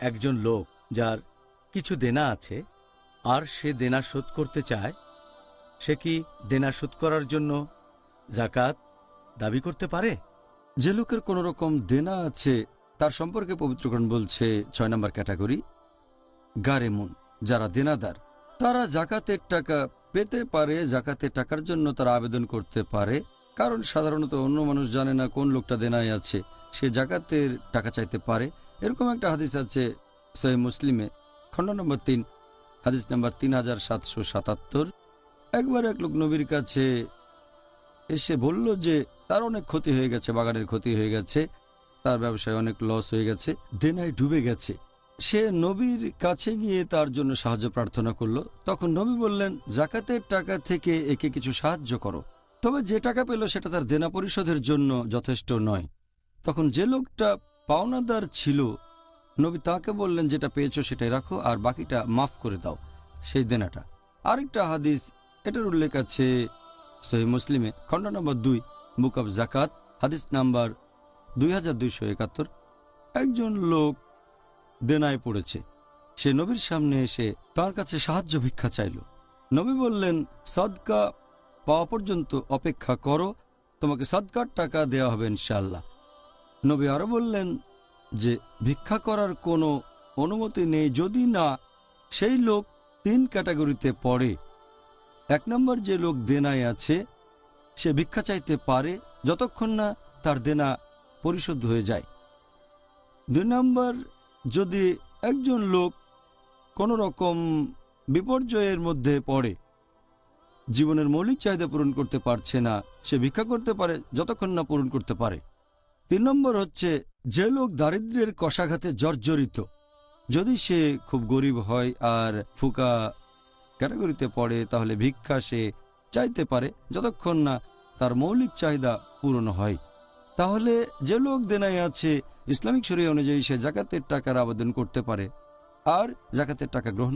একজন লোক যার কিছু দেনা আছে আর সে দেনা শোধ করতে চায়, সে কি দেনা শোধ করার জন্য জাকাত দাবি করতে পারে? যে লোকের কোনো রকম দেনা আছে তার সম্পর্কে পবিত্রকরণ বলছে 6 নম্বর ক্যাটাগরি গারেমুন, যারা দেনাদার, তারা জাকাতের টাকা পেতে পারে। জাকাতের টাকার জন্য তারা আবেদন করতে পারে, কারণ সাধারণত অন্য মানুষ জানে না কোন লোকটা দেনায় আছে, সে জাকাতের টাকা চাইতে পারে। এরকম একটা হাদিস আছে সহিহ মুসলিমে, খণ্ড নম্বর 3, হাদিস নম্বর 3777। একবার এক লোক নবীর কাছে এসে বলল যে তার অনেক ক্ষতি হয়ে গেছে, বাগানের ক্ষতি হয়ে গেছে, তার ব্যবসায় অনেক লস হয়ে গেছে, দেনায় ডুবে গেছে। সে নবীর কাছে গিয়ে তার জন্য সাহায্য প্রার্থনা করলো। তখন নবী বললেন, জাকাতের টাকা থেকে একে কিছু সাহায্য করো, তবে যে টাকা পেল সেটা তার দেনা পরিশোধের জন্য যথেষ্ট নয়। তখন যে লোকটা পাওনাদার ছিল, নবী তাকে বললেন, যেটা পেয়েছো সেটাই রাখো আর বাকিটা মাফ করে দাও, সেই দেনাটা। আরেকটা হাদিস, এটার উল্লেখ আছে সহিহ মুসলিমে, খণ্ড নম্বর 2, বুক অব জাকাত, হাদিস নাম্বার 2271। একজন লোক দেনায় পড়েছে, সে নবীর সামনে এসে তার কাছে সাহায্য ভিক্ষা চাইল। নবী বললেন, সাদকা পাওয়া পর্যন্ত অপেক্ষা করো, তোমাকে সাদকার টাকা দেওয়া হবে ইনশাআল্লাহ। নবী আরো বললেন যে ভিক্ষা করার কোনো অনুমতি নেই যদি না সেই লোক 3 ক্যাটাগরিতে পড়ে। 1 নম্বর, যে লোক দেনায় আছে সে ভিক্ষা চাইতে পারে যতক্ষণ না তার দেনা পরিশোধ হয়ে যায়। 2 নম্বর, যদি একজন লোক কোনো রকম বিপর্যয়ের মধ্যে পড়ে, জীবনের মৌলিক চাহিদা পূরণ করতে পারছে না, সে ভিক্ষা করতে পারে যতক্ষণ না পূরণ করতে পারে। 3 নম্বর হচ্ছে যে লোক দারিদ্র্যের কষাঘাতে জর্জরিত, যদি সে খুব গরিব হয় আর ফুকা ক্যাটাগরিতে পড়ে, তাহলে ভিক্ষা সে চাইতে পারে যতক্ষণ না তার মৌলিক চাহিদা পূরণ হয়। তাহলে যে লোক দেনায় আছে, ইসলামিক শরিয়া অনুযায়ী সে জাকাতের টাকার আবেদন করতে পারে আর জাকাতের টাকা গ্রহণ